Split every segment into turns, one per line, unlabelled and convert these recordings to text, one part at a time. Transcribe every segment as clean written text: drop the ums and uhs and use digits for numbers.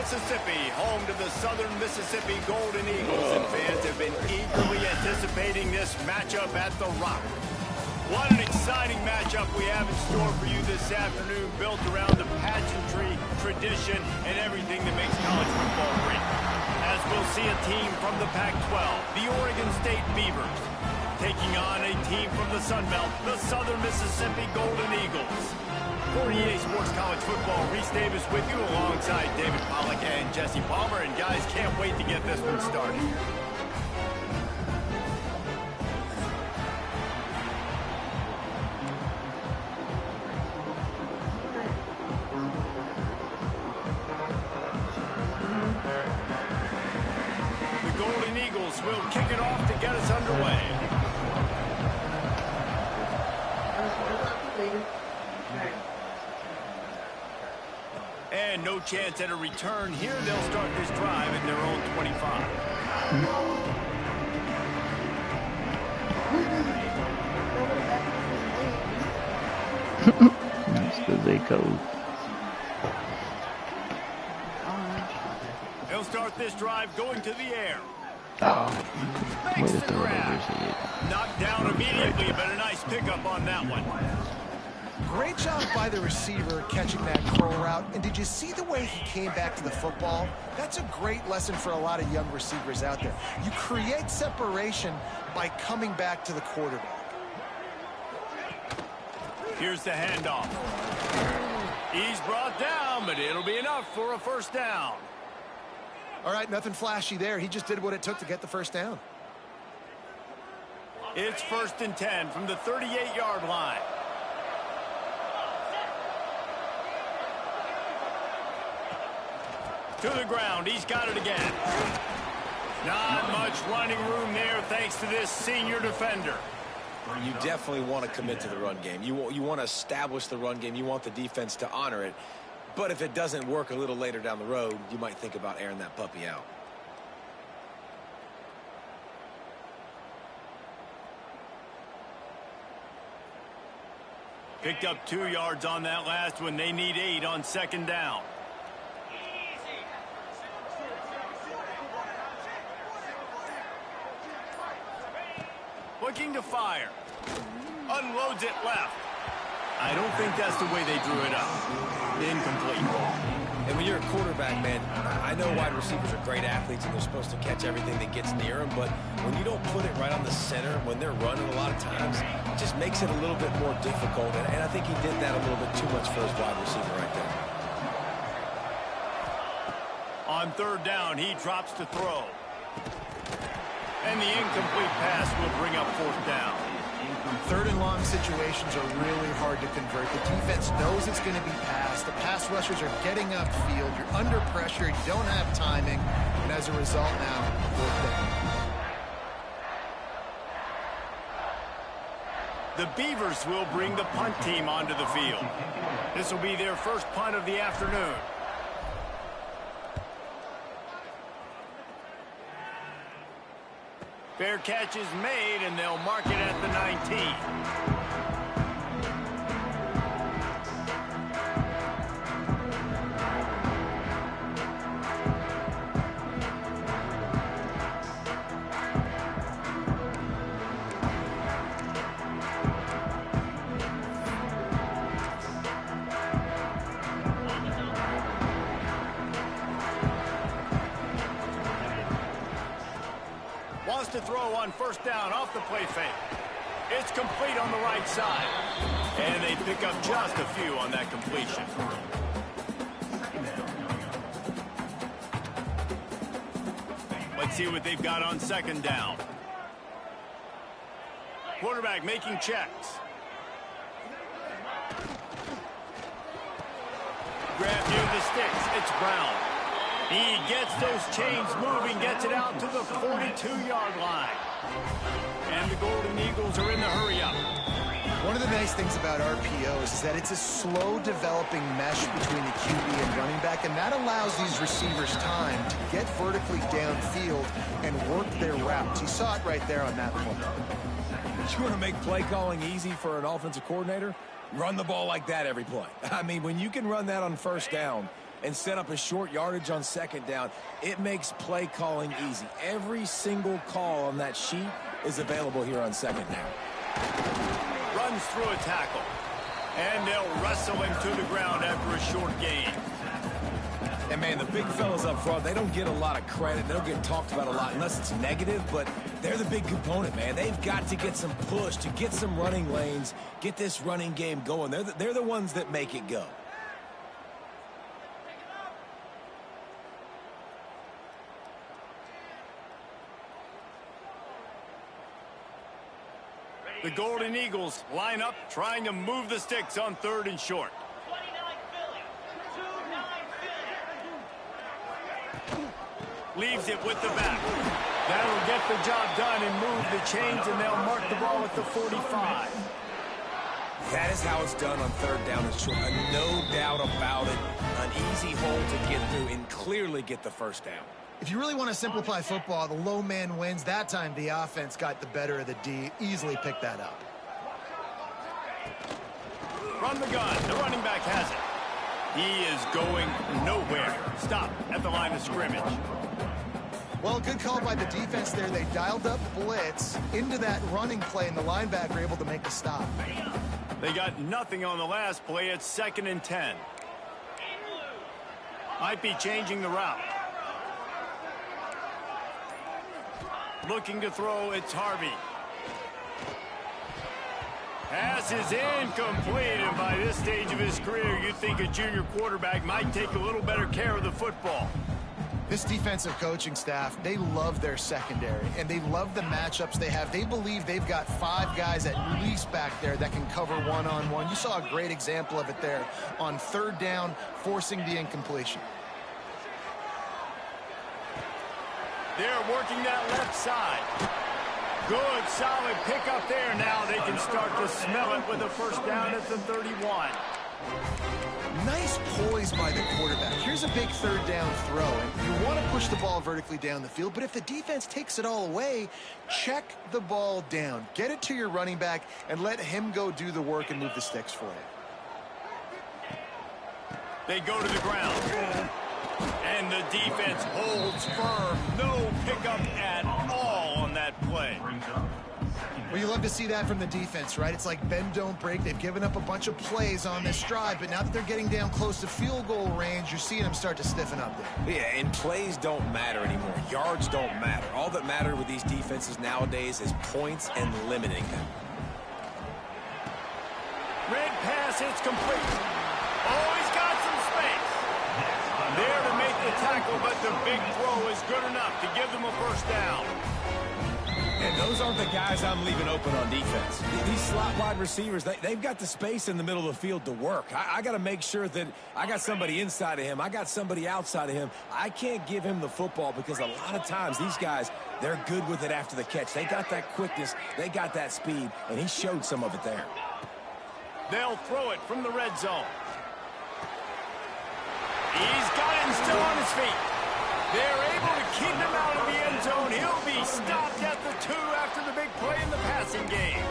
Mississippi, home to the Southern Mississippi Golden Eagles, and fans have been eagerly anticipating this matchup at the Rock. What an exciting matchup we have in store for you this afternoon, built around the pageantry, tradition, and everything that makes college football great. As we'll see a team from the Pac-12, the Oregon State Beavers, taking on a team from the Sun Belt, the Southern Mississippi Golden Eagles. For EA Sports College Football, Reese Davis with you alongside David Pollack and Jesse Palmer. And guys, can't wait to get this one started. The Golden Eagles will kick it off to get us underway. And no chance at a return here. They'll start this drive at their own 25.
That's because they cold.
They'll start this drive going to the air.
Oh, way
Makes
to
the
throw it
grab.
over his head.
Knocked down immediately, but a nice pickup on that one.
Great job by the receiver catching that curl route. And did you see the way he came back to the football? That's a great lesson for a lot of young receivers out there. You create separation by coming back to the quarterback.
Here's the handoff. He's brought down, but it'll be enough for a first down.
All right, nothing flashy there. He just did what it took to get the first down.
It's 1st and 10 from the 38-yard line. To the ground. He's got it again. Not much running room there thanks to this senior defender.
You definitely want to commit to the run game. You want to establish the run game. You want the defense to honor it. But if it doesn't work a little later down the road, you might think about airing that puppy out.
Picked up 2 yards on that last one. They need 8 on 2nd down. Looking to fire. Unloads it left. I don't think that's the way they drew it up. Incomplete.
And when you're a quarterback, man, I know wide receivers are great athletes and they're supposed to catch everything that gets near them, but when you don't put it right on the center, when they're running a lot of times, it just makes it a little bit more difficult. And I think he did that a little bit too much for his wide receiver right there.
On 3rd down, he drops to throw. And the incomplete pass will bring up 4th down.
3rd and long situations are really hard to convert. The defense knows it's going to be passed. The pass rushers are getting upfield. You're under pressure. You don't have timing. And as a result now, 4th down.
The Beavers will bring the punt team onto the field. This will be their first punt of the afternoon. Fair catch is made, and they'll mark it at the 19. Wants to throw on 1st down off the play fake. It's complete on the right side. And they pick up just a few on that completion. Let's see what they've got on 2nd down. Quarterback making checks. Grab near the sticks. It's Brown. He gets those chains moving, gets it out to the 42-yard line. And the Golden Eagles are in the hurry-up.
One of the nice things about RPOs is that it's a slow developing mesh between the QB and running back, and that allows these receivers time to get vertically downfield and work their routes. You saw it right there on that play.
You want to make play calling easy for an offensive coordinator? Run the ball like that every play. I mean, when you can run that on 1st down, and set up a short yardage on second down, it makes play calling easy. Every single call on that sheet is available here on second down.
Runs through a tackle. And they'll wrestle him to the ground after a short gain.
And, man, the big fellas up front, they don't get a lot of credit. They don't get talked about a lot unless it's negative, but they're the big component, man. They've got to get some push, to get some running lanes, get this running game going. They're the ones that make it go.
The Golden Eagles line up, trying to move the sticks on 3rd and short. Leaves it with the back. That'll get the job done and move the chains, and they'll mark the ball at the 45.
That is how it's done on 3rd down and short. No doubt about it. An easy hole to get through and clearly get the first down.
If you really want to simplify football, the low man wins. That time the offense got the better of the D. Easily picked that up.
Run the gun. The running back has it. He is going nowhere. Stop at the line of scrimmage.
Well, good call by the defense there. They dialed up blitz into that running play, and the linebacker able to make the stop.
They got nothing on the last play. It's 2nd and 10. Might be changing the route. Looking to throw, it's Harvey. Pass is incomplete, and by this stage of his career, you'd think a junior quarterback might take a little better care of the football.
This defensive coaching staff, they love their secondary, and they love the matchups they have. They believe they've got 5 guys at least back there that can cover one-on-one. You saw a great example of it there on 3rd down, forcing the incompletion.
They're working that left side. Good, solid pickup there. Now they can start to smell it with a first down at the 31.
Nice poise by the quarterback. Here's a big 3rd down throw. And you want to push the ball vertically down the field, but if the defense takes it all away, check the ball down. Get it to your running back and let him go do the work and move the sticks for you.
They go to the ground. And the defense holds firm. No pickup at all on that play.
Well, you love to see that from the defense, right? It's like bend, don't break. They've given up a bunch of plays on this drive, but now that they're getting down close to field goal range, you're seeing them start to stiffen up there.
Yeah, and plays don't matter anymore. Yards don't matter. All that matters with these defenses nowadays is points and limiting them.
Red pass, it's complete. Oh, he's got some space. There to make the tackle, but the big throw is good enough to give them a first down.
And those aren't the guys I'm leaving open on defense. These slot wide receivers, they've got the space in the middle of the field to work. I got to make sure that I got somebody inside of him. I got somebody outside of him. I can't give him the football because a lot of times these guys, they're good with it after the catch. They got that quickness. They got that speed, and he showed some of it there.
They'll throw it from the red zone. He's got him still on his feet. They're able to keep him out of the end zone. He'll be stopped at the 2 after the big play in the passing game.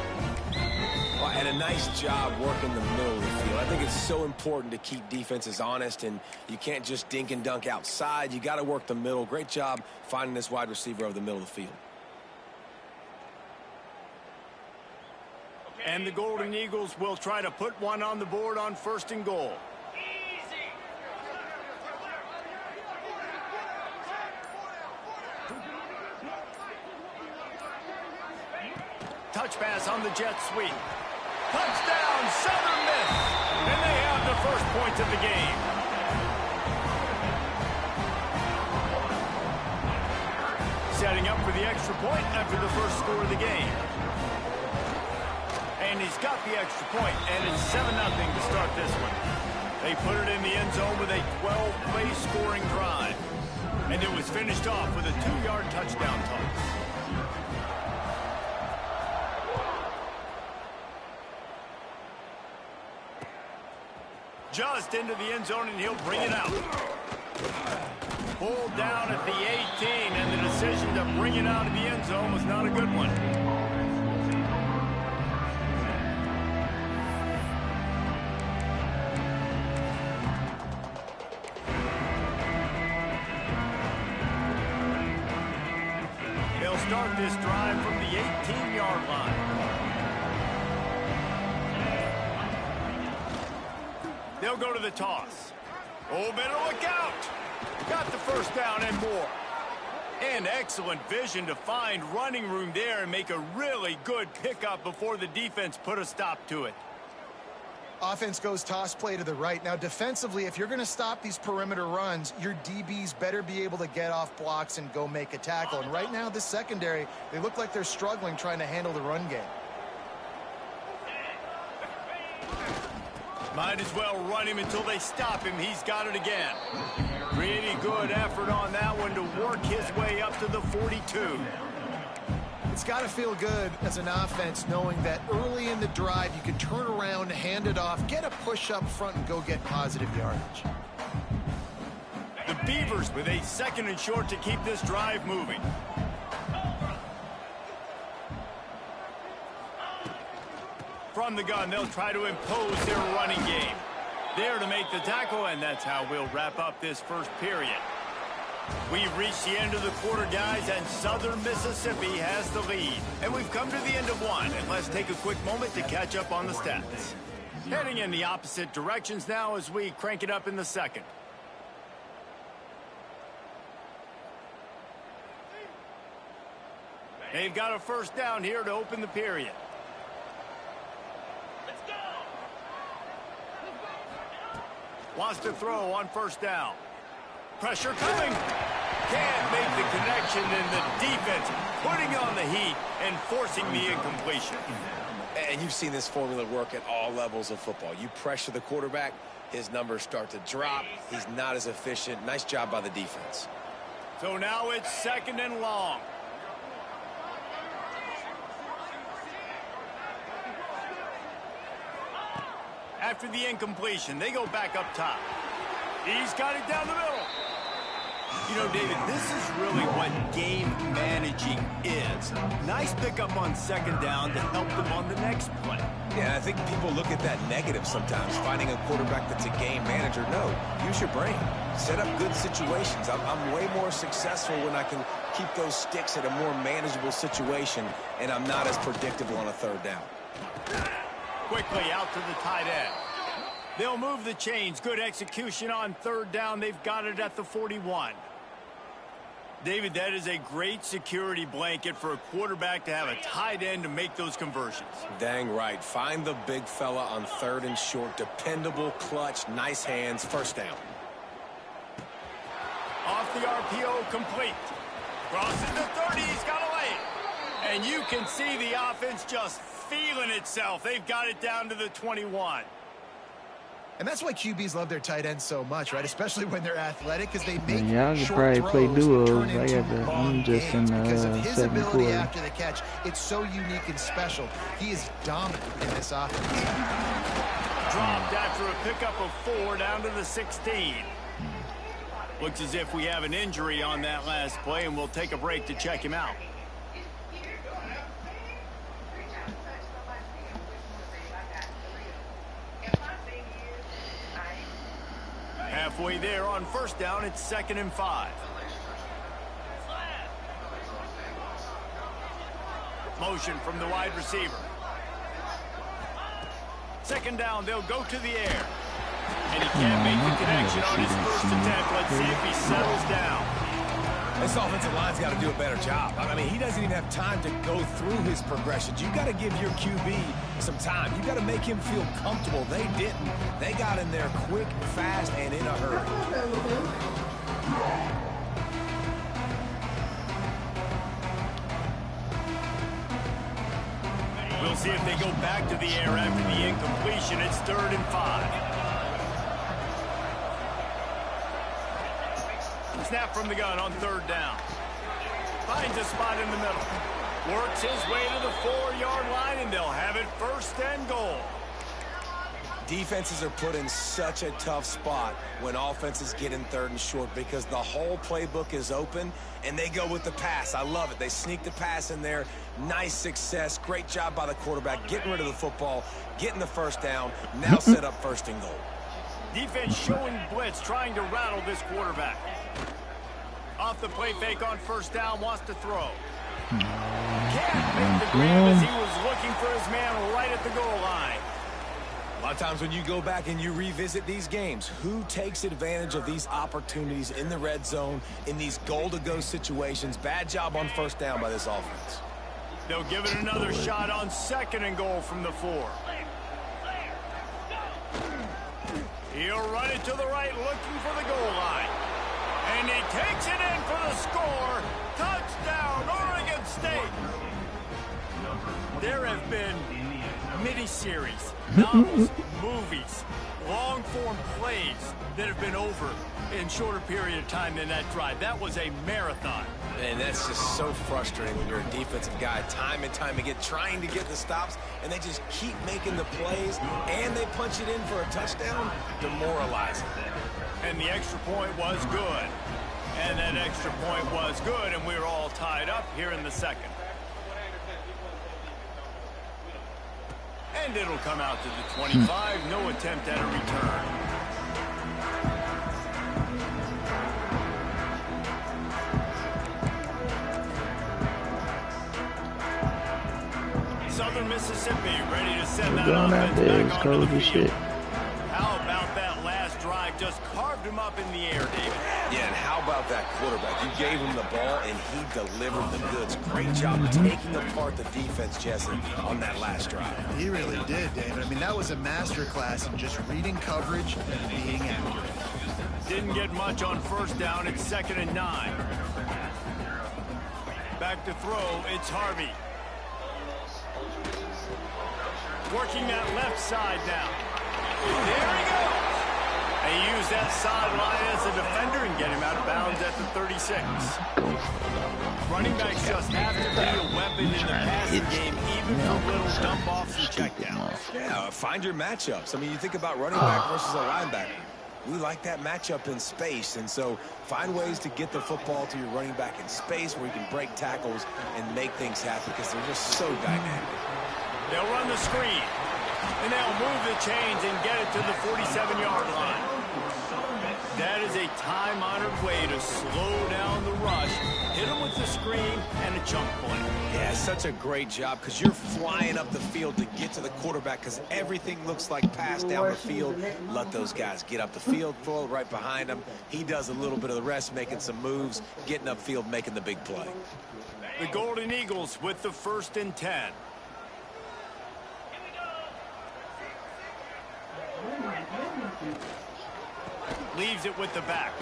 Well, and a nice job working the middle of the field. I think it's so important to keep defenses honest, and you can't just dink and dunk outside. You got to work the middle. Great job finding this wide receiver over the middle of the field.
And the Golden Eagles will try to put one on the board on 1st and goal. Touch pass on the jet sweep. Touchdown, Southern Miss. And they have the first point of the game. Setting up for the extra point after the first score of the game. And he's got the extra point, and it's 7-0 to start this one. They put it in the end zone with a 12-play scoring drive. And it was finished off with a 2-yard touchdown toss. Just into the end zone, and he'll bring it out. Pulled down at the 18, and the decision to bring it out of the end zone was not a good one. start this drive from the 18-yard line. They'll go to the toss. Oh, better look out. Got the first down and more. And excellent vision to find running room there and make a really good pickup before the defense put a stop to it.
Offense goes toss play to the right. Now, defensively, if you're going to stop these perimeter runs, your DBs better be able to get off blocks and go make a tackle. And right now, this secondary, they look like they're struggling trying to handle the run game.
Might as well run him until they stop him. He's got it again. Pretty good effort on that one to work his way up to the 42.
It's got to feel good as an offense knowing that early in the drive you can turn around, hand it off, get a push up front, and go get positive yardage.
The Beavers with a 2nd and short to keep this drive moving. From the gun, they'll try to impose their running game. There to make the tackle, and that's how we'll wrap up this first period. We've reached the end of the quarter, guys, and Southern Mississippi has the lead. And we've come to the end of one, and let's take a quick moment to catch up on the stats. Heading in the opposite directions now as we crank it up in the second. They've got a first down here to open the period. Wants to throw on first down. Pressure coming. Can't make the connection, and the defense putting on the heat and forcing the incompletion.
And you've seen this formula work at all levels of football. You pressure the quarterback, his numbers start to drop. He's not as efficient. Nice job by the defense.
So now it's 2nd and long. After the incompletion, they go back up top. He's got it down the middle. You know, David, this is really what game managing is. Nice pickup on 2nd down to help them on the next play.
Yeah, I think people look at that negative sometimes, finding a quarterback that's a game manager. No, use your brain. Set up good situations. I'm way more successful when I can keep those sticks at a more manageable situation, and I'm not as predictable on a 3rd down.
Quickly out to the tight end. They'll move the chains. Good execution on 3rd down. They've got it at the 41. David, that is a great security blanket for a quarterback to have a tight end to make those conversions.
Dang right. Find the big fella on 3rd and short. Dependable, clutch, nice hands. First down.
Off the RPO, complete. Crosses the 30. He's got a lane. And you can see the offense just feeling itself. They've got it down to the 21.
And that's why QBs love their tight ends so much, right? Especially when they're athletic, because they make
y'all could
short
probably play
throws
duos.
turn
I
into
got the,
long
I'm just in
games because of
the
his
2nd
ability
quarter.
after the catch. It's so unique and special. He is dominant in this offense.
Dropped after a pickup of 4 down to the 16. Looks as if we have an injury on that last play, and we'll take a break to check him out. Halfway there on 1st down, it's 2nd and 5. Motion from the wide receiver. 2nd down, they'll go to the air. And he can't make the connection on his first attempt. Let's see if he settles down.
This offensive line's got to do a better job. I mean, he doesn't even have time to go through his progressions. You've got to give your QB some time. You've got to make him feel comfortable. They didn't. They got in there quick, fast, and in a hurry.
We'll see if they go back to the air after the incompletion. It's 3rd and 5. Snap from the gun on 3rd down. Finds a spot in the middle. Works his way to the 4-yard line, and they'll have it 1st and goal.
Defenses are put in such a tough spot when offenses get in 3rd and short because the whole playbook is open, and they go with the pass. I love it. They sneak the pass in there. Nice success. Great job by the quarterback getting rid of the football, getting the 1st down, now set up 1st and goal.
Defense showing blitz, trying to rattle this quarterback. Off the play fake on 1st down, wants to throw. Can't make the grab as he was looking for his man right at the goal line.
A lot of times when you go back and you revisit these games, who takes advantage of these opportunities in the red zone, in these goal-to-go situations? Bad job on first down by this offense.
They'll give it another shot on 2nd and goal from the 4. He'll run it to the right, looking for the goal line. And he takes it in for the score. Touchdown, Oregon State. There have been miniseries, novels, movies, long-form plays that have been over in shorter period of time than that drive. That was a marathon.
And that's just so frustrating when you're a defensive guy, time and time again, trying to get the stops, and they just keep making the plays, and they punch it in for a touchdown, demoralizing.
And the extra point was good. And that extra point was good, and we're all tied up here in the 2nd. And it'll come out to the 25. No attempt at a return. Southern Mississippi ready to send that offense back onto the field. How about that last drive? Just carved him up in the air, David.
Yeah, and how about that quarterback? You gave him the ball, and he delivered the goods. Great job taking apart the defense, Jesse, on that last drive.
He really did, David. I mean, that was a masterclass in just reading coverage and being accurate.
Didn't get much on first down. It's 2nd and 9. Back to throw. It's Harvey. Working that left side now. There he goes. They use that sideline as a defender and get him out of bounds at the 36. Running backs just have to be a weapon in the passing game, even for little dump-offs and checkdowns.
Yeah, find your matchups. I mean, you think about running back versus a linebacker. We like that matchup in space, and so find ways to get the football to your running back in space where you can break tackles and make things happen because they're just so dynamic.
They'll run the screen, and they'll move the chains and get it to the 47-yard line. That is a time-honored way to slow down the rush, hit them with the screen and a chunk play.
Yeah, such a great job because you're flying up the field to get to the quarterback because everything looks like pass down the field. Let those guys get up the field, throw it right behind him. He does a little bit of the rest, making some moves, getting upfield, making the big play.
The Golden Eagles with the 1st and 10. Leaves it with the back.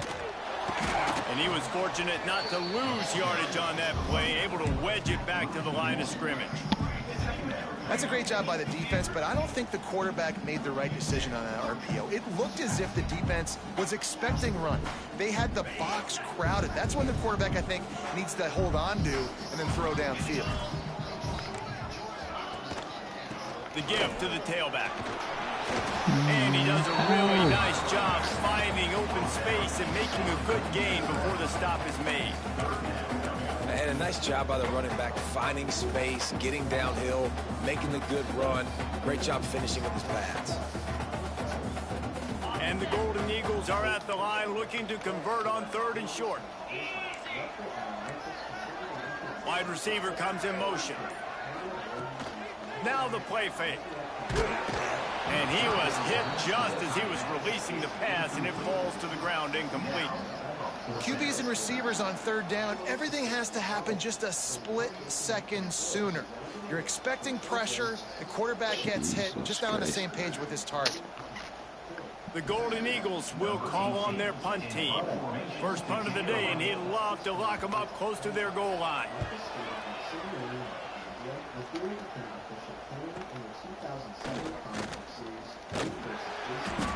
And he was fortunate not to lose yardage on that play, able to wedge it back to the line of scrimmage.
That's a great job by the defense, but I don't think the quarterback made the right decision on that RPO. It looked as if the defense was expecting run. They had the box crowded. That's when the quarterback, I think, needs to hold on to and then throw downfield.
The give to the tailback. And he does a really nice job finding open space and making a good gain before the stop is made.
And a nice job by the running back, finding space, getting downhill, making the good run. Great job finishing with his pads.
And the Golden Eagles are at the line looking to convert on 3rd and short. Wide receiver comes in motion. Now the play fake. And he was hit just as he was releasing the pass, and it falls to the ground incomplete.
QBs and receivers on 3rd down, everything has to happen just a split second sooner. You're expecting pressure, the quarterback gets hit, just not on the same page with his target.
The Golden Eagles will call on their punt team. First punt of the day, and he'd love to lock them up close to their goal line.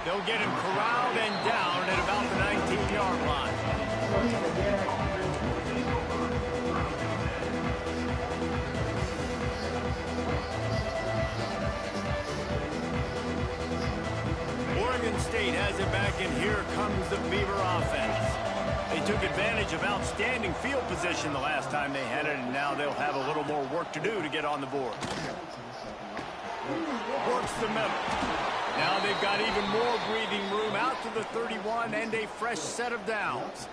They'll get him corralled and down at about the 19-yard line. Oregon State has it back, and here comes the Beaver offense. They took advantage of outstanding field position the last time they had it, and now they'll have a little more work to do to get on the board. Works the middle. Now they've got even more breathing room out to the 31 and a fresh set of downs.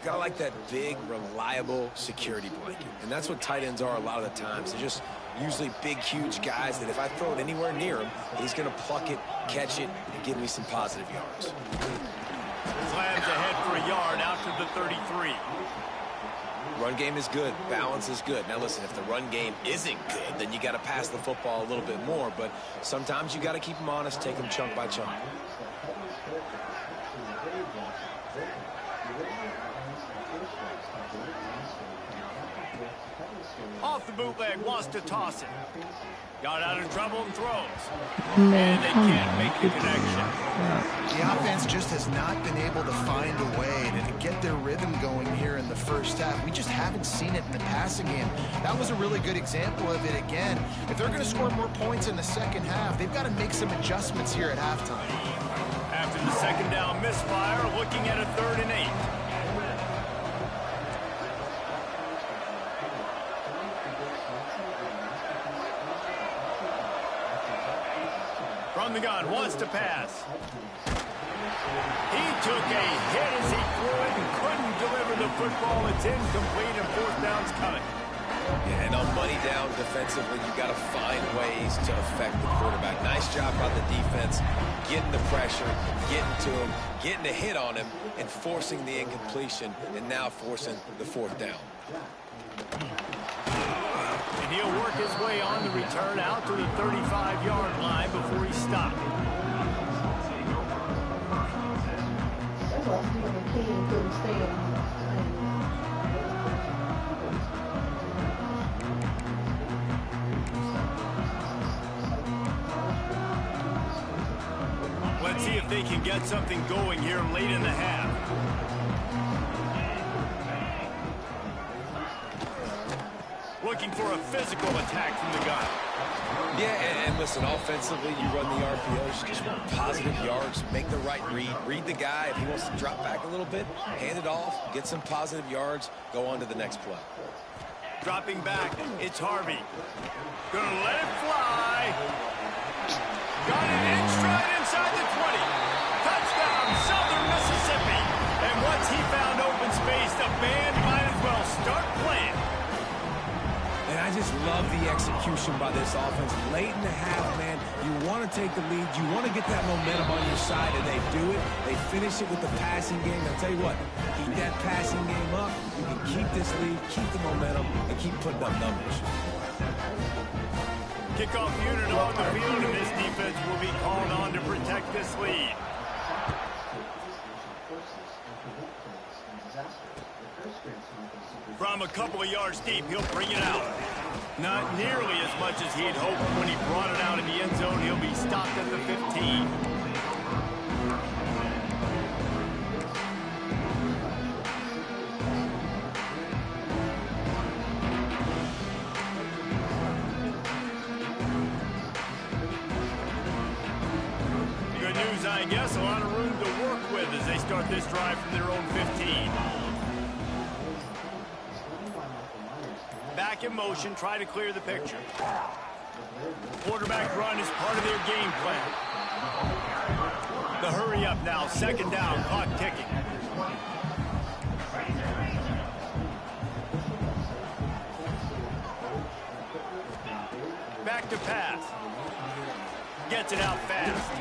Gotta like that big, reliable security blanket. And that's what tight ends are a lot of the times. They're just usually big, huge guys that if I throw it anywhere near him, he's going to pluck it, catch it, and give me some positive yards.
Slams ahead for a yard out to the 33.
Run game is good. Balance is good. Now, listen, if the run game isn't good, then you got to pass the football a little bit more. But sometimes you got to keep them honest, take them chunk by chunk.
Off the bootleg, wants to toss it. Got out of trouble and throws.
Man,
And they
come
can't
on,
make the
get
connection.
The offense just has not been able to find a way to get their rhythm going here in the first half. We just haven't seen it in the passing game. That was a really good example of it again. If they're going to score more points in the second half, they've got to make some adjustments here at halftime.
After the second down misfire, looking at a 3rd and 8. From the gun, wants to pass. He took a hit as he threw it and couldn't deliver the football. It's incomplete and 4th down's coming.
Yeah, and on money down defensively, you got to find ways to affect the quarterback. Nice job by the defense, getting the pressure, getting to him, getting a hit on him, and forcing the incompletion, and now forcing the 4th down.
And he'll work his way on the return out to the 35-yard line before he stopped.
That's why Stephen King couldn't stay on.
Let's see if they can get something going here late in the half. Looking for a physical attack from the gun.
Yeah, and listen, offensively, you run the RPOs, just want positive yards, make the right read the guy. If he wants to drop back a little bit, hand it off, get some positive yards, go on to the next play.
Dropping back, it's Harvey. Gonna let it fly. Got it in stride inside the 20. Touchdown, Southern Mississippi. And once he found open space, the band might as well start playing.
And I just love the execution by this offense. Late in the half, man, you want to take the lead. You want to get that momentum on your side, and they do it. They finish it with the passing game. I'll tell you what, keep that passing game up. You can keep this lead, keep the momentum, and keep putting up numbers.
Kickoff unit on the field, and this defense will be called on to protect this lead. From a couple of yards deep, he'll bring it out. Not nearly as much as he had hoped when he brought it out in the end zone. He'll be stopped at the 15. Good news, I guess. A lot of room to work with as they start this drive from their own 15. Back in motion, try to clear the picture. Quarterback run is part of their game plan. The hurry up now, 2nd down, clock ticking. Back to pass. Gets it out fast.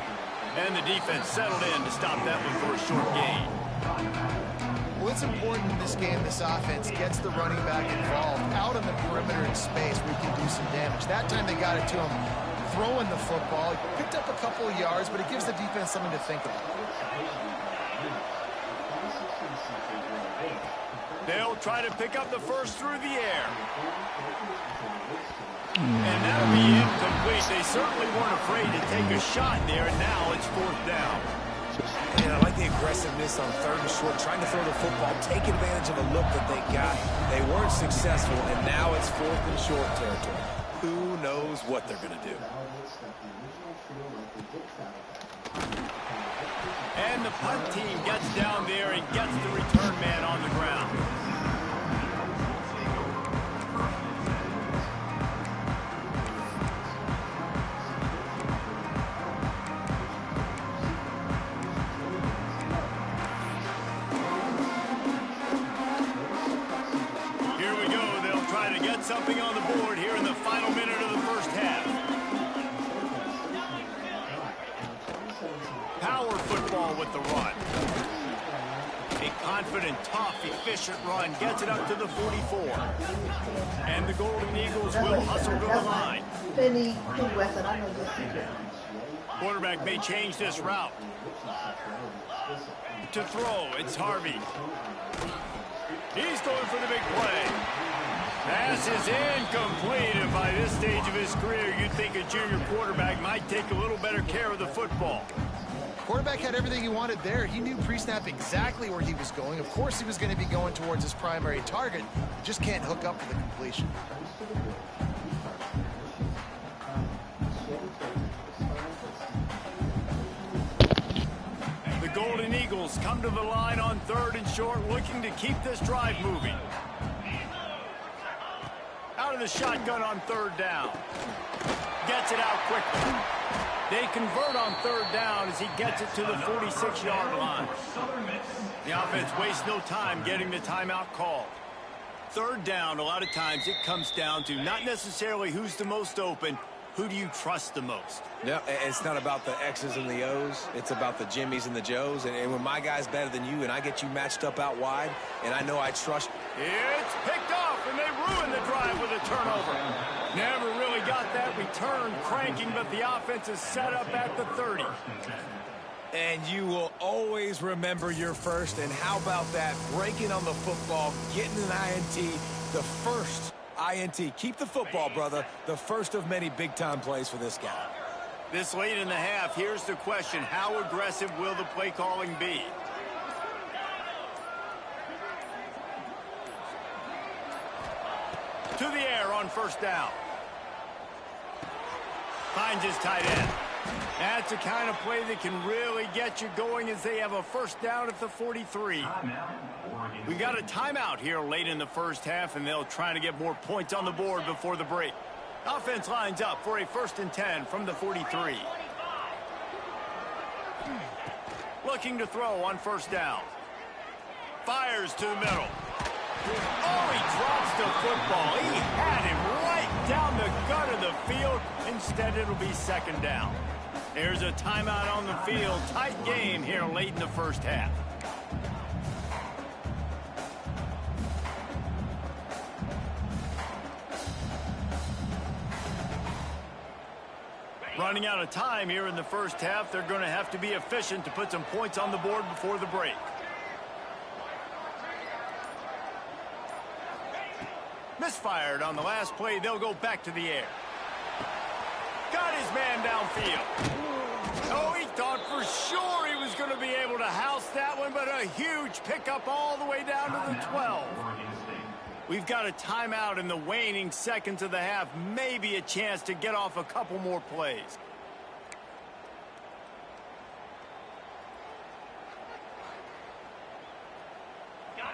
And the defense settled in to stop that one for a short gain.
Well, it's important in this game this offense gets the running back involved out on the perimeter in space where he can do some damage. That time they got it to him throwing the football. He picked up a couple of yards, but it gives the defense something to think about.
They'll try to pick up the first through the air. And that'll be incomplete. They certainly weren't afraid to take a shot there, and now it's 4th down.
And I like the aggressiveness on 3rd and short, trying to throw the football, take advantage of a look that they got. They weren't successful, and now it's 4th and short territory. Who knows what they're going to do?
And the punt team gets down there and gets the return man on the ground. something on the board here in the final minute of the first half. Power football with the run. A confident, tough, efficient run gets it up to the 44. And the Golden Eagles will hustle to the line. Quarterback may change this route. To throw, it's Harvey. He's going for the big play. Pass is incomplete, and by this stage of his career, you'd think a junior quarterback might take a little better care of the football.
Quarterback had everything he wanted there. He knew pre-snap exactly where he was going. Of course he was going to be going towards his primary target. Just can't hook up for the completion.
The Golden Eagles come to the line on 3rd and short, looking to keep this drive moving. Out of the shotgun on 3rd down. Gets it out quickly. They convert on 3rd down as he gets it to the 46-yard line. The offense wastes no time getting the timeout called. 3rd down, a lot of times it comes down to not necessarily who's the most open, who do you trust the most?
No, it's not about the X's and the O's. It's about the Jimmies and the Joes. And when my guy's better than you and I get you matched up out wide, and I know I trust...
It's picked off, and they ruin the drive with a turnover. Never really got that return cranking, but the offense is set up at the 30.
And you will always remember your first. And how about that? Breaking on the football, getting an INT, the first INT. Keep the football, brother. The first of many big-time plays for this guy.
This late in the half, here's the question. How aggressive will the play calling be? To the air on 1st down. Finds his tight end. That's the kind of play that can really get you going as they have a 1st down at the 43. We got a timeout here late in the first half, and they'll try to get more points on the board before the break. Offense lines up for a 1st and 10 from the 43. Looking to throw on 1st down. Fires to the middle. Oh, he drops the football. He had him right down the gut of the field. Instead, it'll be 2nd down. There's a timeout on the field. Tight game here late in the first half. Running out of time here in the first half. They're going to have to be efficient to put some points on the board before the break. Misfired on the last play. They'll go back to the air. Got his man downfield. Oh, he thought for sure he was going to be able to house that one, but a huge pickup all the way down to the 12. We've got a timeout in the waning seconds of the half. Maybe a chance to get off a couple more plays.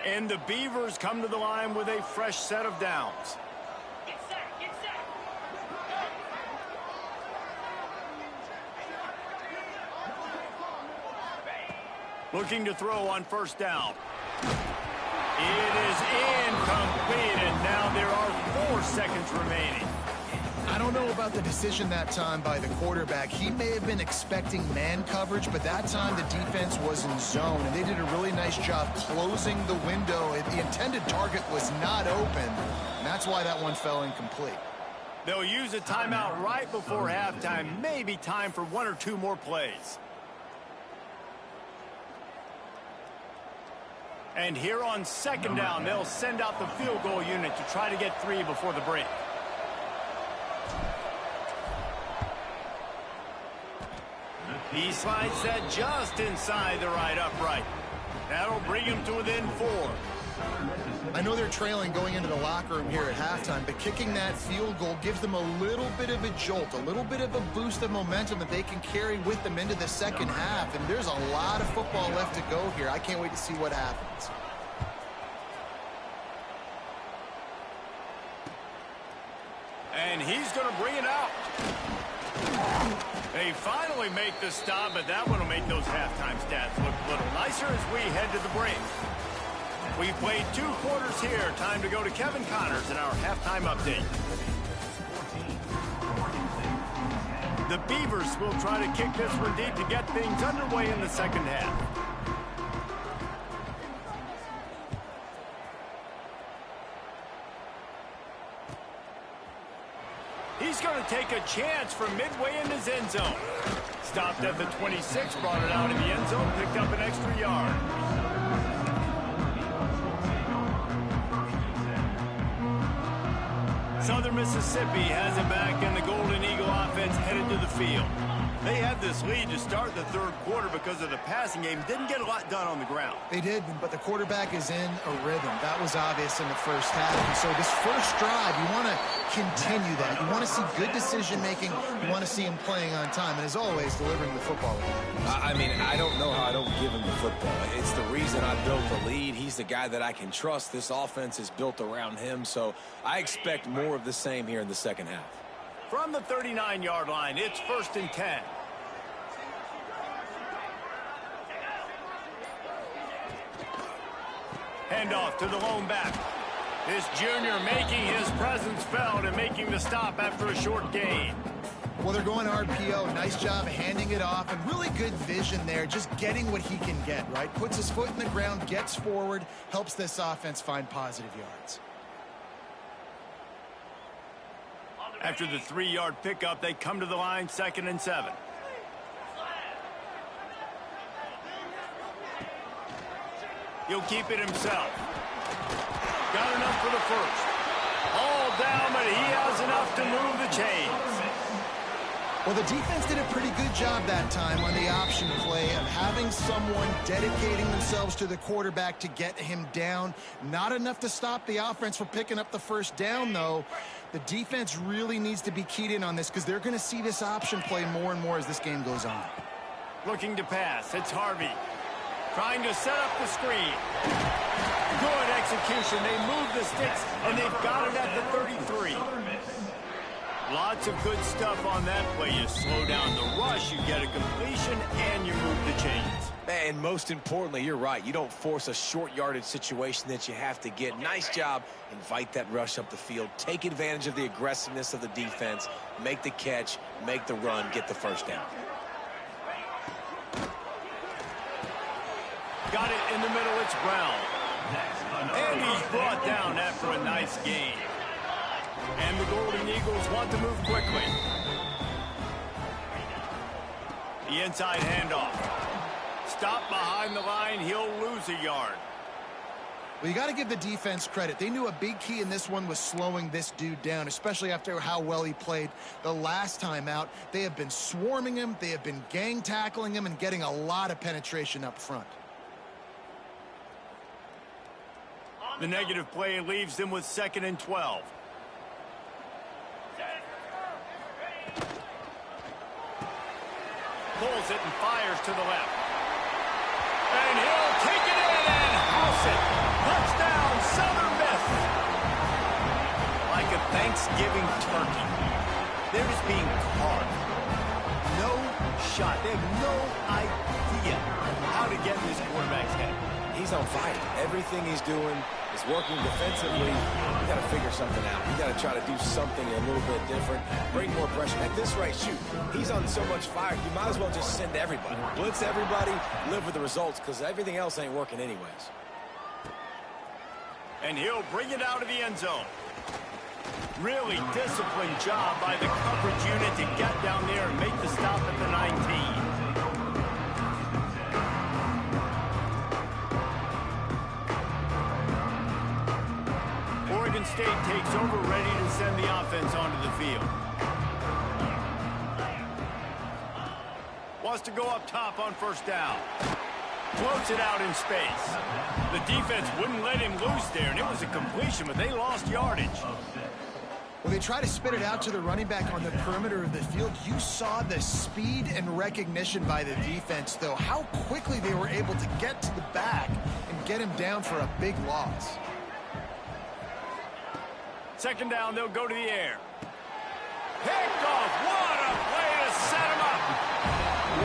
And the Beavers come to the line with a fresh set of downs.
Get set, get set.
Looking to throw on 1st down. It is incomplete, and now there are 4 seconds remaining.
I don't know about the decision that time by the quarterback. He may have been expecting man coverage, but that time the defense was in zone, and they did a really nice job closing the window. The intended target was not open, and that's why that one fell incomplete.
They'll use a timeout right before halftime. Maybe time for 1 or 2 more plays. And here on 2nd down, they'll send out the field goal unit to try to get 3 before the break. He slides that just inside the right upright. That'll bring him to within 4.
I know they're trailing going into the locker room here at halftime, but kicking that field goal gives them a little bit of a jolt, a little bit of a boost of momentum that they can carry with them into the second half. And there's a lot of football left to go here. I can't wait to see what happens.
And he's going to bring it out. They finally make the stop, but that one will make those halftime stats look a little nicer as we head to the break. We've played 2 quarters here. Time to go to Kevin Connors in our halftime update. The Beavers will try to kick this one deep to get things underway in the second half. He's going to take a chance from midway in his end zone. Stopped at the 26, brought it out of the end zone, picked up an extra yard. Southern Mississippi has it back, and the Golden Eagle offense headed to the field. They had this lead to start the third quarter because of the passing game. Didn't get a lot done on the ground.
They did, but the quarterback is in a rhythm. That was obvious in the first half. And so this first drive, you want to continue that. You want to see good decision-making. You want to see him playing on time. And as always, delivering the football.
I mean, I don't know how I don't give him the football. It's the reason I built the lead. He's the guy that I can trust. This offense is built around him. So I expect more of the same here in the second half.
From the 39-yard line, it's 1st and 10. Handoff to the lone back. This junior making his presence felt and making the stop after a short gain.
Well, they're going RPO. Nice job handing it off, and really good vision there, just getting what he can get, right? Puts his foot in the ground, gets forward, helps this offense find positive yards.
After the 3-yard pickup, they come to the line, 2nd and 7. He'll keep it himself. Got enough for the first. All down, but he has enough to move the chains.
Well, the defense did a pretty good job that time on the option play of having someone dedicating themselves to the quarterback to get him down. Not enough to stop the offense from picking up the first down, though. The defense really needs to be keyed in on this because they're going to see this option play more and more as this game goes on.
Looking to pass. It's Harvey. Trying to set up the screen. Good execution. They move the sticks, and they've got it at the 33. Lots of good stuff on that play. You slow down the rush, you get a completion, and you move the chains.
And most importantly, you're right. You don't force a short yardage situation that you have to get. Nice job. Invite that rush up the field. Take advantage of the aggressiveness of the defense. Make the catch, make the run, get the first down.
Got it in the middle. It's Brown. And he's brought down after a nice gain. And the Golden Eagles want to move quickly. The inside handoff. Stop behind the line. He'll lose a yard.
Well, you got to give the defense credit. They knew a big key in this one was slowing this dude down, especially after how well he played the last time out. They have been swarming him. They have been gang tackling him and getting a lot of penetration up front.
The negative play leaves them with 2nd and 12. Pulls it and fires to the left. And he'll take it in and house it. Touchdown, Southern Miss. Like a Thanksgiving turkey. They're just being carved. No shot. They have no idea how to get in this quarterback's head.
He's on fire. Everything he's doing is working defensively. You got to figure something out. You got to try to do something a little bit different. Bring more pressure. At this rate, shoot. He's on so much fire. You might as well just send everybody. Blitz everybody. Live with the results because everything else ain't working anyways.
And he'll bring it out of the end zone. Really disciplined job by the coverage unit to get down there and make the stop at the 19. Oregon State takes over, ready to send the offense onto the field. Wants to go up top on 1st down. Floats it out in space. The defense wouldn't let him loose there, and it was a completion, but they lost yardage.
Well, they try to spit it out to the running back on the perimeter of the field. You saw the speed and recognition by the defense, though. How quickly they were able to get to the back and get him down for a big loss.
2nd down, they'll go to the air. Picked off. What a play to set him up.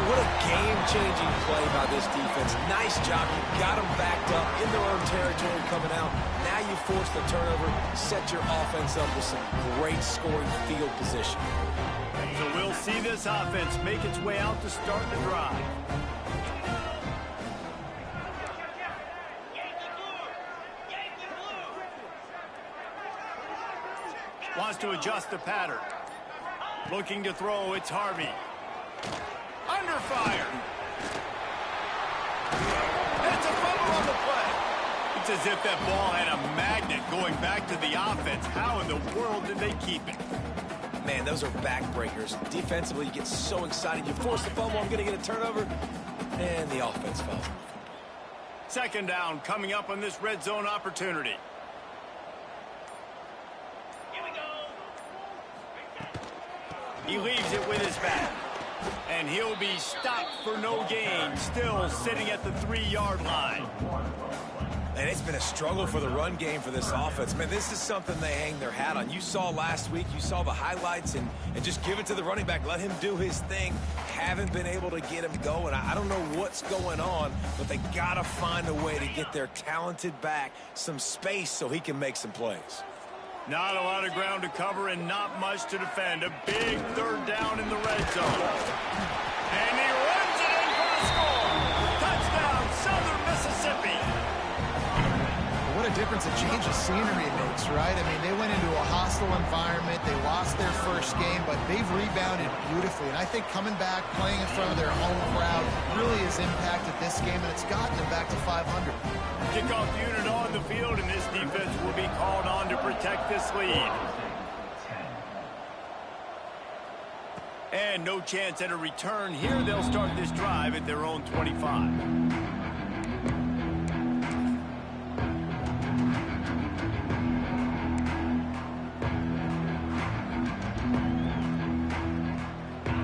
what a game-changing play by this defense. Nice job. You got them backed up in their own territory coming out. Now you force the turnover, set your offense up with some great scoring field position.
So we'll see this offense make its way out to start the drive. Wants to adjust the pattern. Looking to throw, it's Harvey. Under fire. It's a fumble on the play. It's as if that ball had a magnet going back to the offense. How in the world did they keep it?
Man, those are backbreakers. Defensively, you get so excited. You force the fumble, I'm going to get a turnover, and the offense falls.
Second down coming up on this red zone opportunity. He leaves it with his back. And he'll be stopped for no gain, still sitting at the 3-yard line.
And it's been a struggle for the run game for this offense. Man, this is something they hang their hat on. You saw last week, you saw the highlights, and just give it to the running back. Let him do his thing. Haven't been able to get him going. I don't know what's going on, but they got to find a way to get their talented back some space so he can make some plays.
Not a lot of ground to cover and not much to defend. A big third down in the red zone. And he runs it in for the score. Touchdown, Southern Mississippi.
What a difference a change of scenery makes, right? I mean, they went into a hostile environment. They lost their first game, but they've rebounded beautifully. And I think coming back, playing in front of their home crowd really has impacted this game, and it's gotten them back to 500.
Kickoff unit on the field, and this defense will be called on to protect this lead. And no chance at a return here. They'll start this drive at their own 25.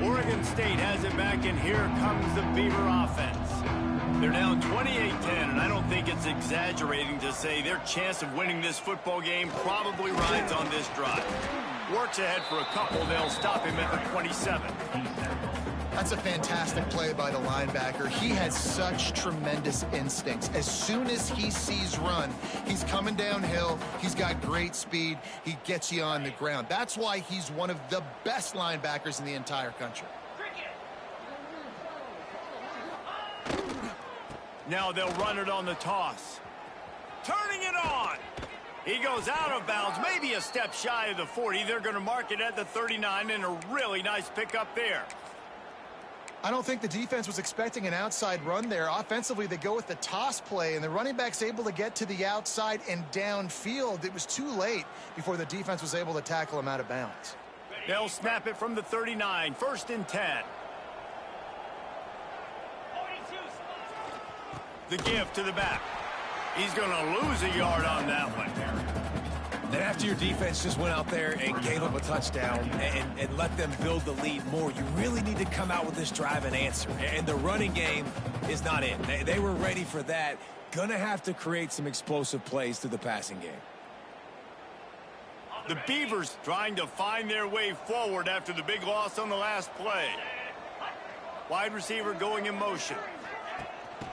Oregon State has it back, and here comes the Beaver offense. They're down 28-10, and I don't think it's exaggerating to say their chance of winning this football game probably rides on this drive. Works ahead for a couple. They'll stop him at the 27.
That's a fantastic play by the linebacker. He has such tremendous instincts. As soon as he sees run, he's coming downhill. He's got great speed. He gets you on the ground. That's why he's one of the best linebackers in the entire country.
Now they'll run it on the toss. Turning it on. He goes out of bounds, maybe a step shy of the 40. They're going to mark it at the 39, and a really nice pickup there.
I don't think the defense was expecting an outside run there. Offensively, they go with the toss play, and the running back's able to get to the outside and downfield. It was too late before the defense was able to tackle him out of bounds.
They'll snap it from the 39, 1st and 10. The give to the back. He's going to lose a yard on that one.
And after your defense just went out there and gave up a touchdown and let them build the lead more, you really need to come out with this drive and answer. And the running game is not in. They were ready for that. Gonna have to create some explosive plays through the passing game.
The Beavers trying to find their way forward after the big loss on the last play. Wide receiver going in motion.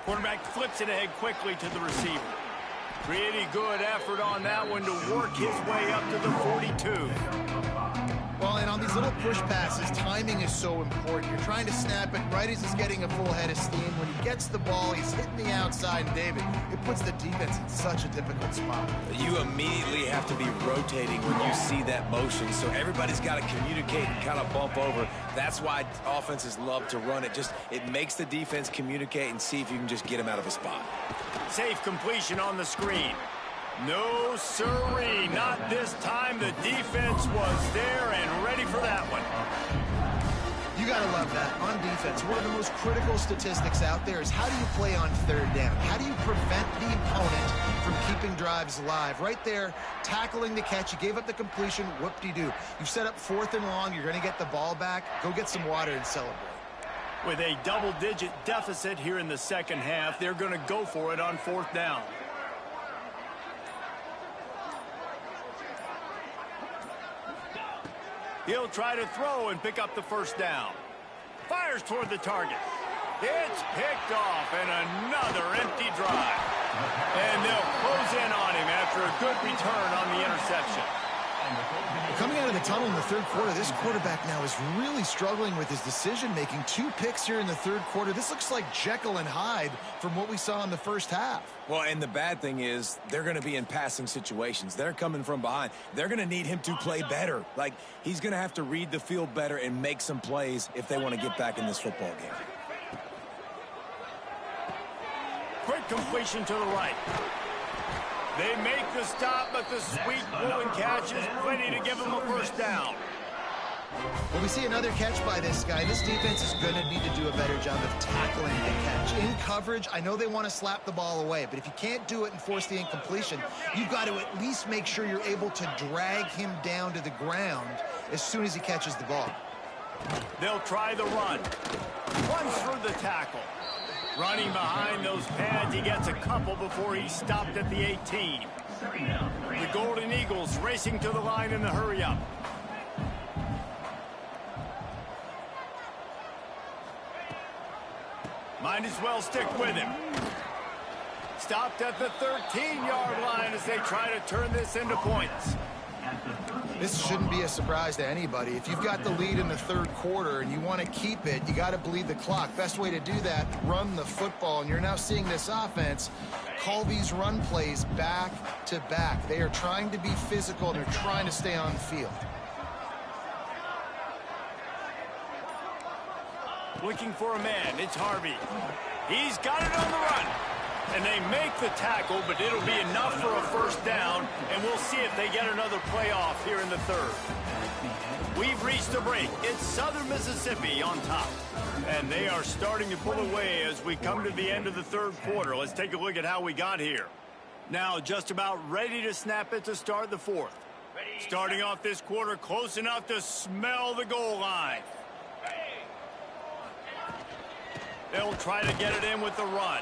Quarterback flips it ahead quickly to the receiver. Pretty good effort on that one to work his way up to the 42.
Well, and on these little push passes, timing is so important. You're trying to snap it right as he's getting a full head of steam. When he gets the ball, he's hitting the outside, and David, it puts the defense in such a difficult spot.
You immediately have to be rotating when you see that motion, so everybody's got to communicate and kind of bump over. That's why offenses love to run it. It makes the defense communicate and see if you can just get him out of a spot.
Safe completion on the screen. No, sirree, not this time. The defense was there and ready for that one.
You got to love that. On defense, one of the most critical statistics out there is how do you play on third down? How do you prevent the opponent from keeping drives alive? Right there, tackling the catch. You gave up the completion. Whoop-de-doo. You've set up 4th and long. You're going to get the ball back. Go get some water and celebrate.
With a double-digit deficit here in the second half, they're going to go for it on 4th down. He'll try to throw and pick up the first down. Fires toward the target. It's picked off, and another empty drive. And they'll close in on him after a good return on the interception.
Coming out of the tunnel in the third quarter, this quarterback now is really struggling with his decision-making. 2 picks here in the third quarter. This looks like Jekyll and Hyde from what we saw in the first half.
Well, and the bad thing is they're going to be in passing situations. They're coming from behind. They're going to need him to play better. Like, he's going to have to read the field better and make some plays if they want to get back in this football game.
Quick completion to the right. They make the stop, but the sweet blowing catch is plenty to give them a first down.
Well, we see another catch by this guy. This defense is going to need to do a better job of tackling the catch. In coverage, I know they want to slap the ball away, but if you can't do it and force the incompletion, you've got to at least make sure you're able to drag him down to the ground as soon as he catches the ball.
They'll try the run. Runs through the tackle. Running behind those pads, he gets a couple before he's stopped at the 18. The Golden Eagles racing to the line in the hurry-up. Might as well stick with him. Stopped at the 13-yard line as they try to turn this into points.
This shouldn't be a surprise to anybody. If you've got the lead in the third quarter and you want to keep it, you got to bleed the clock. Best way to do that, run the football. And you're now seeing this offense call these run plays back to back. They are trying to be physical, and they're trying to stay on the field.
Looking for a man, it's Harvey. He's got it on the run. And they make the tackle, but it'll be enough for a first down, and we'll see if they get another playoff here in the third. We've reached a break. It's Southern Mississippi on top. And they are starting to pull away as we come to the end of the third quarter. Let's take a look at how we got here. Now just about ready to snap it to start the fourth. Starting off this quarter close enough to smell the goal line. They'll try to get it in with the run.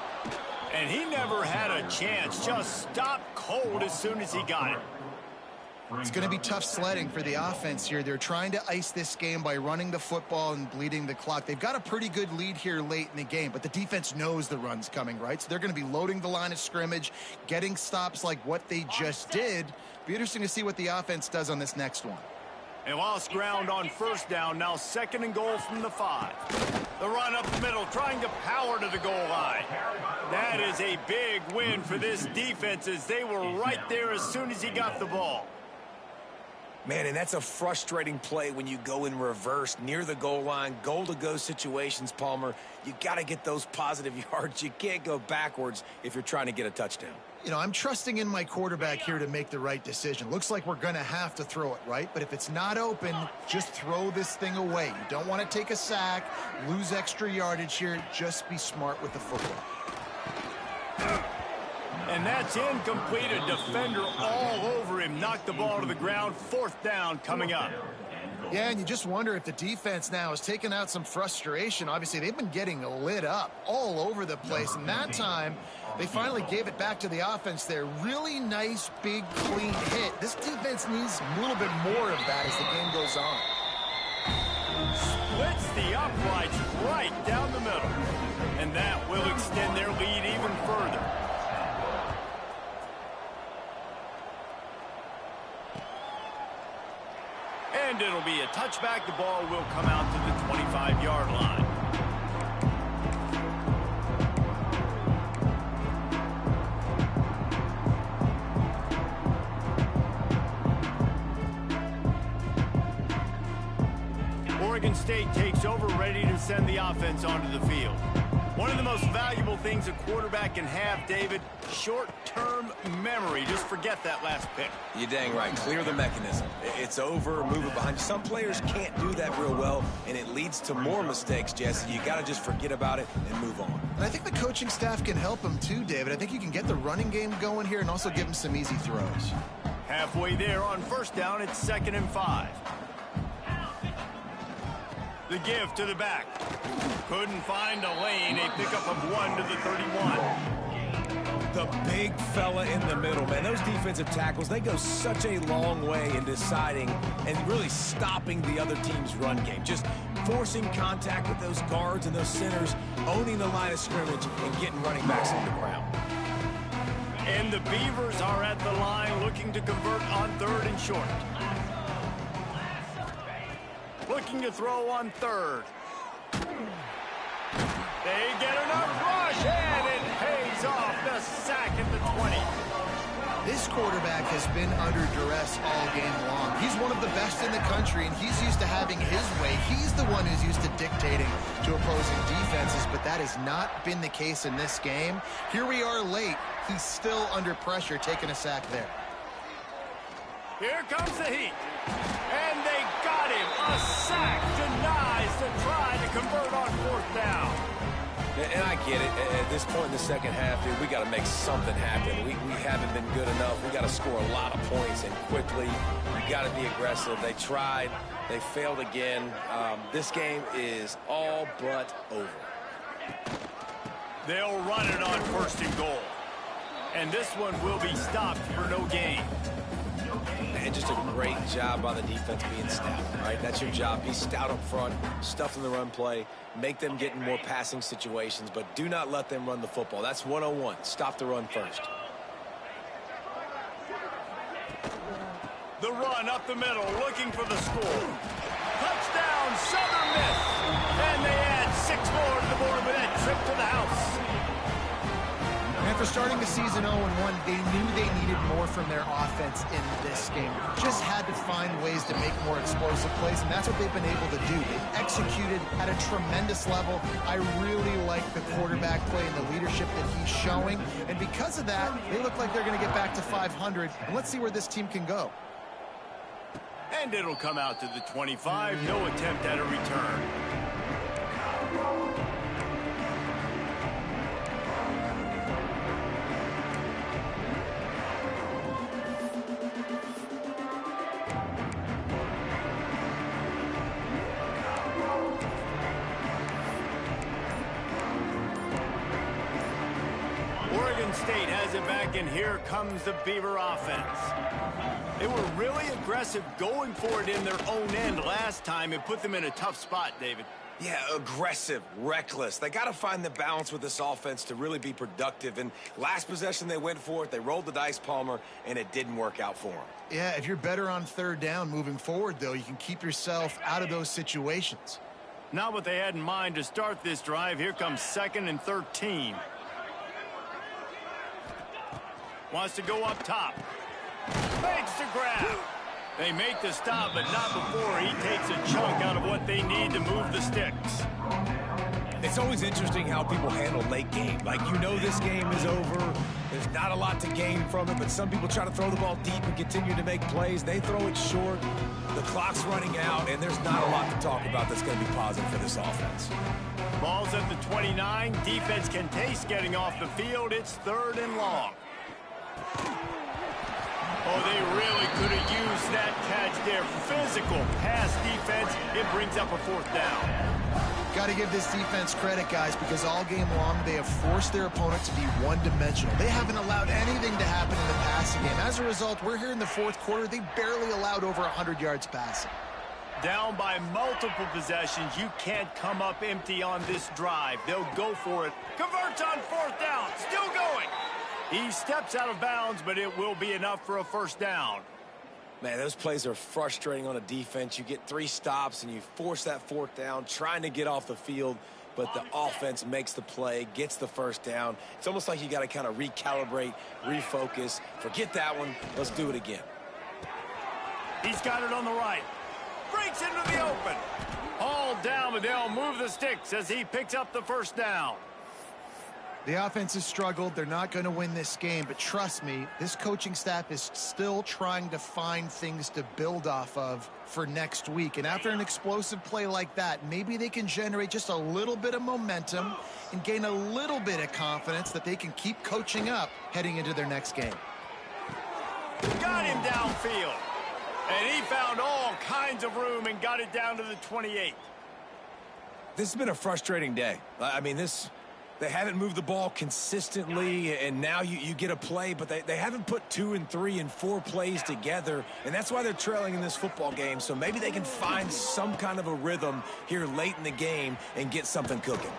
And he never had a chance. Just stopped cold as soon as he got it.
It's going to be tough sledding for the offense here. They're trying to ice this game by running the football and bleeding the clock. They've got a pretty good lead here late in the game, but the defense knows the run's coming, right? So they're going to be loading the line of scrimmage, getting stops like what they just did. Be interesting to see what the offense does on this next one.
They lost ground on first down. Now 2nd and goal from the 5. The run up the middle, trying to power to the goal line. That is a big win for this defense as they were right there as soon as he got the ball.
Man, and that's a frustrating play when you go in reverse near the goal line, goal-to-go situations, Palmer. You got to get those positive yards. You can't go backwards if you're trying to get a touchdown.
You know, I'm trusting in my quarterback here to make the right decision. Looks like we're going to have to throw it, right? But if it's not open, just throw this thing away. You don't want to take a sack, lose extra yardage here. Just be smart with the football.
And that's incomplete. A defender all over him. Knocked the ball to the ground. 4th down coming up.
Yeah, and you just wonder if the defense now is taking out some frustration. Obviously, they've been getting lit up all over the place. And that time, they finally gave it back to the offense there. Really nice, big, clean hit. This defense needs a little bit more of that as the game goes on.
Splits the uprights right down the middle. And that will extend their lead even further. And it'll be a touchback. The ball will come out to the 25-yard line. Oregon State takes over, ready to send the offense onto the field. One of the most valuable things a quarterback can have, David, short-term memory. Just forget that last pick.
You're dang right. Clear the mechanism. It's over, move it behind you. Some players can't do that real well, and it leads to more mistakes, Jesse. You got to just forget about it and move on.
And I think the coaching staff can help him too, David. I think you can get the running game going here and also give him some easy throws.
Halfway there on first down, it's 2nd and 5. The give to the back. Couldn't find a lane. A pickup of 1 to the 31.
The big fella in the middle, man. Those defensive tackles, they go such a long way in deciding and really stopping the other team's run game. Just forcing contact with those guards and those centers, owning the line of scrimmage, and getting running backs on the ground.
And the Beavers are at the line looking to convert on 3rd and short. Looking to throw on 3rd. They get enough rush, and it pays off the sack at the 20.
This quarterback has been under duress all game long. He's one of the best in the country, and he's used to having his way. He's the one who's used to dictating to opposing defenses, but that has not been the case in this game. Here we are late. He's still under pressure, taking a sack there.
Here comes the heat. And they got him. A sack denies to try to convert on 4th down.
And I get it. At this point in the second half, dude, we got to make something happen. We haven't been good enough. We got to score a lot of points and quickly. You got to be aggressive. They tried. They failed again. This game is all but over.
They'll run it on 1st and goal. And this one will be stopped for no gain.
And just a great job by the defense being stout, right? That's your job. Be stout up front, stuff in the run play, make them get in more passing situations, but do not let them run the football. That's 101. Stop the run first.
The run up the middle, looking for the score. Touchdown, Southern Miss. And they add 6 more to the board with that trip to the house.
After starting the season 0-1, they knew they needed more from their offense in this game. Just had to find ways to make more explosive plays, and that's what they've been able to do. They've executed at a tremendous level. I really like the quarterback play and the leadership that he's showing, and because of that, they look like they're going to get back to 500, and let's see where this team can go.
And it'll come out to the 25. No attempt at a return. Oregon State has it back, and here comes the Beaver offense. They were really aggressive going for it in their own end last time and put them in a tough spot, David.
Yeah, aggressive, reckless. They got to find the balance with this offense to really be productive. And last possession, they went for it. They rolled the dice, Palmer, and it didn't work out for them.
Yeah, if you're better on 3rd down moving forward, though, you can keep yourself out of those situations.
Not what they had in mind to start this drive. Here comes 2nd and 13. Wants to go up top. Fakes to grab. They make the stop, but not before he takes a chunk out of what they need to move the sticks.
It's always interesting how people handle late game. Like, you know this game is over. There's not a lot to gain from it, but some people try to throw the ball deep and continue to make plays. They throw it short. The clock's running out, and there's not a lot to talk about that's going to be positive for this offense.
Ball's at the 29. Defense can taste getting off the field. It's 3rd and long. Oh, they really could have used that catch there. Physical pass defense. It brings up a 4th down.
Got to give this defense credit, guys, because all game long they have forced their opponent to be one-dimensional. They haven't allowed anything to happen in the passing game. As a result, we're here in the 4th quarter. They barely allowed over 100 yards passing.
Down by multiple possessions. You can't come up empty on this drive. They'll go for it. Converts on 4th down. Still going. He steps out of bounds, but it will be enough for a 1st down.
Man, those plays are frustrating on a defense. You get 3 stops, and you force that 4th down, trying to get off the field, but the offense makes the play, gets the 1st down. It's almost like you got to kind of recalibrate, refocus. Forget that one. Let's do it again.
He's got it on the right. Breaks into the open. All down, but they'll move the sticks as he picks up the 1st down.
The offense has struggled. They're not going to win this game, but trust me, this coaching staff is still trying to find things to build off of for next week. And after an explosive play like that, maybe they can generate just a little bit of momentum and gain a little bit of confidence that they can keep coaching up heading into their next game.
Got him downfield. And he found all kinds of room and got it down to the 28.
This has been a frustrating day. I mean, this They haven't moved the ball consistently, and now you get a play, but they haven't put 2 and 3 and 4 plays together, and that's why they're trailing in this football game. So maybe they can find some kind of a rhythm here late in the game and get something cooking.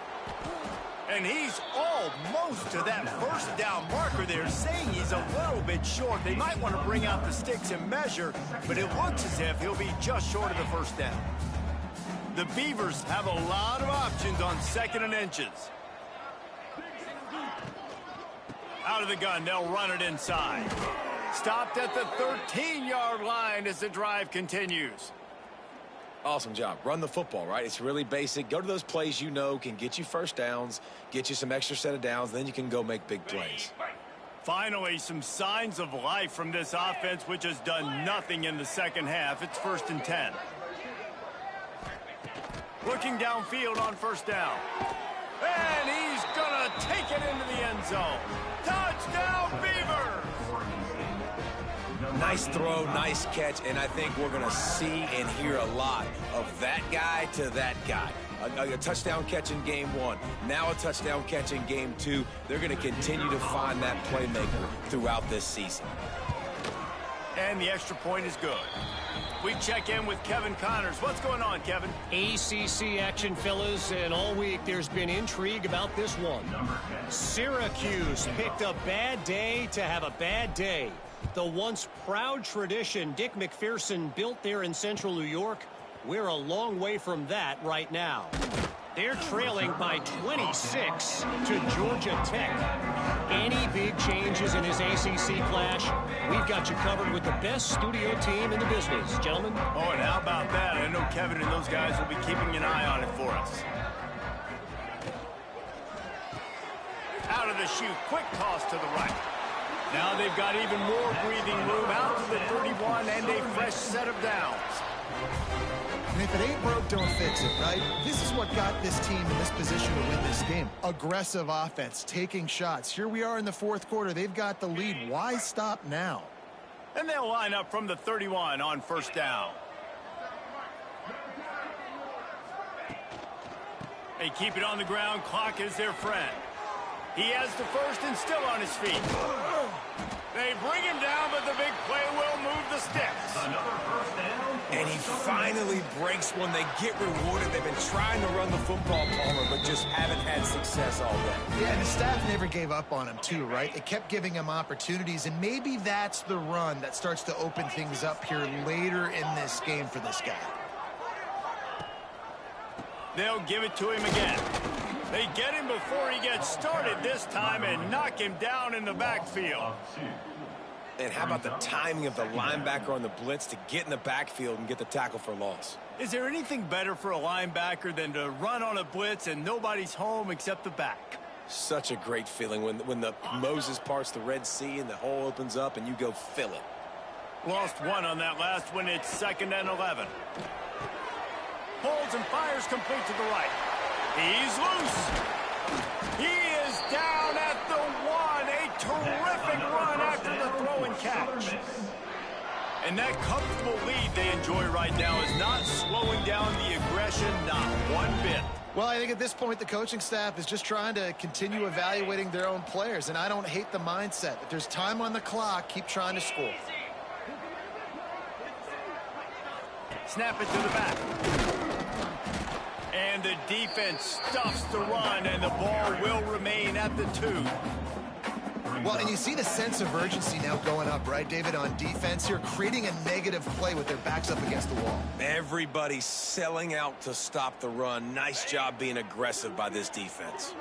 And he's almost to that first down marker there, saying he's a little bit short. They might want to bring out the sticks and measure, but it looks as if he'll be just short of the first down. The Beavers have a lot of options on 2nd and inches. Out of the gun, they'll run it inside. Stopped at the 13-yard line as the drive continues.
Awesome job. Run the football, right? It's really basic. Go to those plays you know can get you first downs, get you some extra set of downs, then you can go make big plays.
Finally, some signs of life from this offense, which has done nothing in the second half. It's 1st and 10. Looking downfield on first down. And he's going to take it into the end zone. Touchdown, Beavers!
Nice throw, nice catch, and I think we're going to see and hear a lot of that guy to that guy. A touchdown catch in game 1, now a touchdown catch in game 2. They're going to continue to find that playmaker throughout this season.
And the extra point is good. We check in with Kevin Connors. What's going on, Kevin?
ACC action, fellas, and all week there's been intrigue about this one. Syracuse picked a bad day to have a bad day. The once proud tradition Dick McPherson built there in central New York, we're a long way from that right now. They're trailing by 26 to Georgia Tech. Any big changes in this ACC clash, we've got you covered with the best studio team in the business, gentlemen.
Oh, and how about that? I know Kevin and those guys will be keeping an eye on it for us. Out of the chute, quick toss to the right. Now they've got even more breathing room out to the 31 and a fresh set of downs.
And if it ain't broke, don't fix it, right? This is what got this team in this position to win this game. Aggressive offense, taking shots. Here we are in the 4th quarter. They've got the lead. Why stop now?
And they'll line up from the 31 on first down. They keep it on the ground. Clock is their friend. He has the first and still on his feet. They bring him down, but the big play will move the sticks.
And he finally breaks one. They get rewarded. They've been trying to run the football, Palmer, but just haven't had success all day.
Yeah, and the staff never gave up on him, too, right? They kept giving him opportunities, and maybe that's the run that starts to open things up here later in this game for this guy.
They'll give it to him again. They get him before he gets started this time and knock him down in the backfield.
And how about the timing of the linebacker on the blitz to get in the backfield and get the tackle for loss?
Is there anything better for a linebacker than to run on a blitz and nobody's home except the back?
Such a great feeling when the Moses parts the Red Sea and the hole opens up and you go fill it.
Lost one on that last one. It's 2nd and 11. Holds and fires complete to the right. He's loose. He is down at the 1. A terrific run after the throw and catch. And that comfortable lead they enjoy right now is not slowing down the aggression, not one bit.
Well, I think at this point the coaching staff is just trying to continue evaluating their own players, and I don't hate the mindset. If there's time on the clock, keep trying to score.
Snap it to the back. And the defense stuffs the run, and the ball will remain at the 2.
Well, and you see the sense of urgency now going up, right, David, on defense here, creating a negative play with their backs up against the wall.
Everybody's selling out to stop the run. Nice job being aggressive by this defense.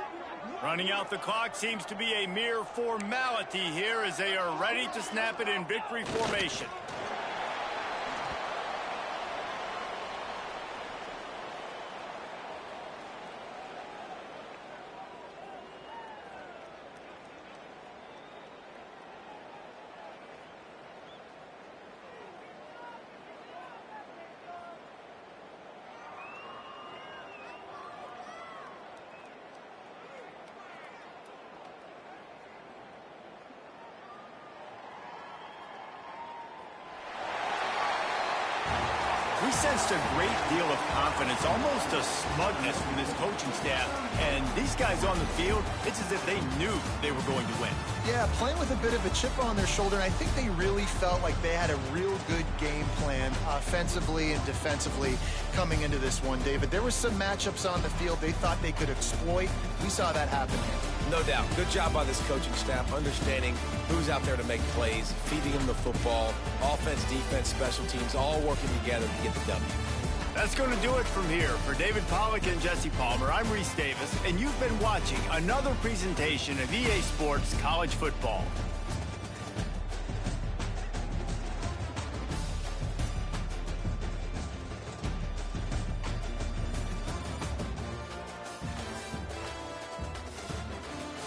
Running out the clock seems to be a mere formality here as they are ready to snap it in victory formation. We sensed a great deal of confidence, almost a smugness from this coaching staff. And these guys on the field, it's as if they knew they were going to win.
Yeah, playing with a bit of a chip on their shoulder, and I think they really felt like they had a real good game plan offensively and defensively coming into this one, David. There were some matchups on the field they thought they could exploit. We saw that happen here.
No doubt. Good job by this coaching staff, understanding who's out there to make plays, feeding them the football, offense, defense, special teams, all working together to get the W.
That's going to do it from here. For David Pollack and Jesse Palmer, I'm Reese Davis, and you've been watching another presentation of EA Sports College Football.